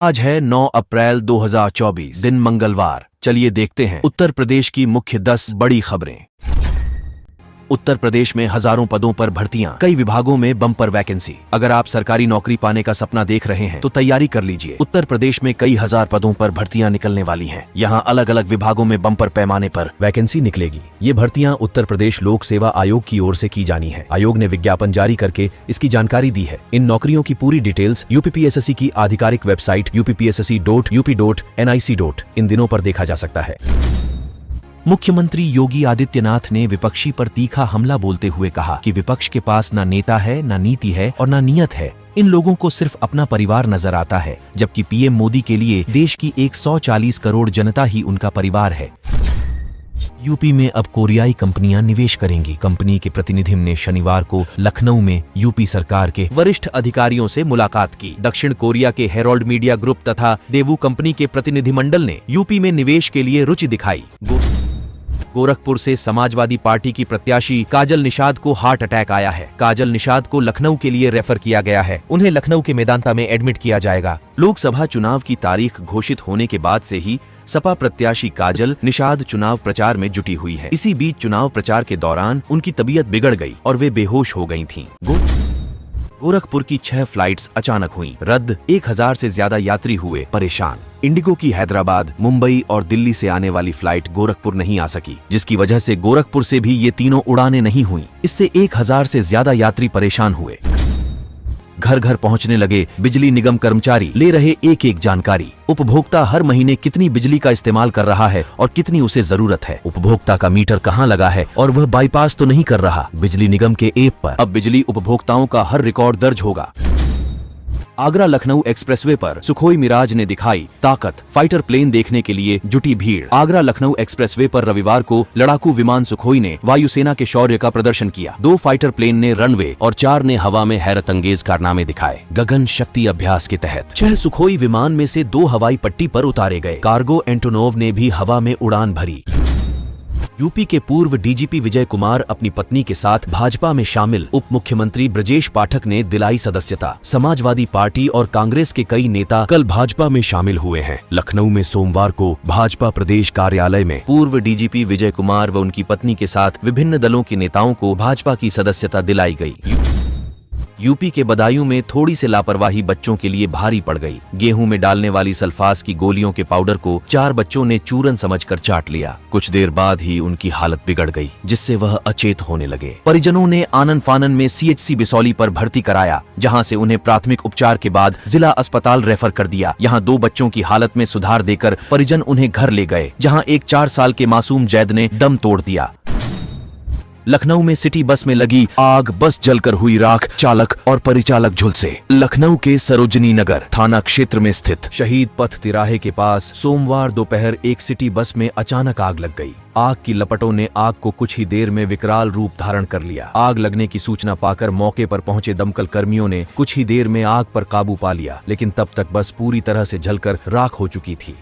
आज है 9 अप्रैल 2024, दिन मंगलवार। चलिए देखते हैं उत्तर प्रदेश की मुख्य 10 बड़ी खबरें। उत्तर प्रदेश में हजारों पदों पर भर्तियां, कई विभागों में बम्पर वैकेंसी। अगर आप सरकारी नौकरी पाने का सपना देख रहे हैं तो तैयारी कर लीजिए। उत्तर प्रदेश में कई हजार पदों पर भर्तियां निकलने वाली हैं। यहाँ अलग अलग विभागों में बम्पर पैमाने पर वैकेंसी निकलेगी। ये भर्तियां उत्तर प्रदेश लोक सेवा आयोग की ओर से की जानी है। आयोग ने विज्ञापन जारी करके इसकी जानकारी दी है। इन नौकरियों की पूरी डिटेल्स यूपीपीएससी की आधिकारिक वेबसाइट uppsc.up.nic. इन दिनों पर देखा जा सकता है। मुख्यमंत्री योगी आदित्यनाथ ने विपक्षी पर तीखा हमला बोलते हुए कहा कि विपक्ष के पास न नेता है, न नीति है और न नियत है। इन लोगों को सिर्फ अपना परिवार नजर आता है, जबकि पीएम मोदी के लिए देश की 140 करोड़ जनता ही उनका परिवार है। यूपी में अब कोरियाई कंपनियां निवेश करेंगी। कंपनी के प्रतिनिधि ने शनिवार को लखनऊ में यूपी सरकार के वरिष्ठ अधिकारियों से मुलाकात की। दक्षिण कोरिया के हेरोल्ड मीडिया ग्रुप तथा देवू कंपनी के प्रतिनिधिमंडल ने यूपी में निवेश के लिए रुचि दिखाई। गोरखपुर से समाजवादी पार्टी की प्रत्याशी काजल निषाद को हार्ट अटैक आया है। काजल निषाद को लखनऊ के लिए रेफर किया गया है। उन्हें लखनऊ के मेदांता में एडमिट किया जाएगा। लोकसभा चुनाव की तारीख घोषित होने के बाद से ही सपा प्रत्याशी काजल निषाद चुनाव प्रचार में जुटी हुई है। इसी बीच चुनाव प्रचार के दौरान उनकी तबीयत बिगड़ गई और वे बेहोश हो गई थीं। गोरखपुर की 6 फ्लाइट्स अचानक हुई रद्द। 1000 से ज्यादा यात्री हुए परेशान। इंडिगो की हैदराबाद, मुंबई और दिल्ली से आने वाली फ्लाइट गोरखपुर नहीं आ सकी, जिसकी वजह से गोरखपुर से भी ये तीनों उड़ानें नहीं हुई। इससे 1000 से ज्यादा यात्री परेशान हुए। घर घर पहुंचने लगे बिजली निगम कर्मचारी, ले रहे एक एक जानकारी। उपभोक्ता हर महीने कितनी बिजली का इस्तेमाल कर रहा है और कितनी उसे जरूरत है। उपभोक्ता का मीटर कहां लगा है और वह बाईपास तो नहीं कर रहा। बिजली निगम के ऐप पर अब बिजली उपभोक्ताओं का हर रिकॉर्ड दर्ज होगा। आगरा लखनऊ एक्सप्रेसवे पर सुखोई मिराज ने दिखाई ताकत। फाइटर प्लेन देखने के लिए जुटी भीड़। आगरा लखनऊ एक्सप्रेसवे पर रविवार को लड़ाकू विमान सुखोई ने वायुसेना के शौर्य का प्रदर्शन किया। 2 फाइटर प्लेन ने रनवे और 4 ने हवा में हैरतअंगेज कारनामे दिखाए। गगन शक्ति अभ्यास के तहत 6 सुखोई विमान में से 2 हवाई पट्टी पर उतारे गए। कार्गो एंटोनोव ने भी हवा में उड़ान भरी। यूपी के पूर्व डीजीपी विजय कुमार अपनी पत्नी के साथ भाजपा में शामिल। उप मुख्यमंत्री ब्रजेश पाठक ने दिलाई सदस्यता। समाजवादी पार्टी और कांग्रेस के कई नेता कल भाजपा में शामिल हुए हैं। लखनऊ में सोमवार को भाजपा प्रदेश कार्यालय में पूर्व डीजीपी विजय कुमार व उनकी पत्नी के साथ विभिन्न दलों के नेताओं को भाजपा की सदस्यता दिलाई गई। यूपी के बदायूं में थोड़ी सी लापरवाही बच्चों के लिए भारी पड़ गई। गेहूं में डालने वाली सल्फास की गोलियों के पाउडर को 4 बच्चों ने चूरन समझकर चाट लिया। कुछ देर बाद ही उनकी हालत बिगड़ गई, जिससे वह अचेत होने लगे। परिजनों ने आनन फानन में सीएचसी बिसौली पर भर्ती कराया, जहां से उन्हें प्राथमिक उपचार के बाद जिला अस्पताल रेफर कर दिया। यहां 2 बच्चों की हालत में सुधार देकर परिजन उन्हें घर ले गए, जहां एक 4 साल के मासूम जैद ने दम तोड़ दिया। लखनऊ में सिटी बस में लगी आग, बस जलकर हुई राख, चालक और परिचालक झुलसे। लखनऊ के सरोजनी नगर थाना क्षेत्र में स्थित शहीद पथ तिराहे के पास सोमवार दोपहर एक सिटी बस में अचानक आग लग गई। आग की लपटों ने आग को कुछ ही देर में विकराल रूप धारण कर लिया। आग लगने की सूचना पाकर मौके पर पहुंचे दमकल कर्मियों ने कुछ ही देर में आग पर काबू पा लिया, लेकिन तब तक बस पूरी तरह से जलकर राख हो चुकी थी।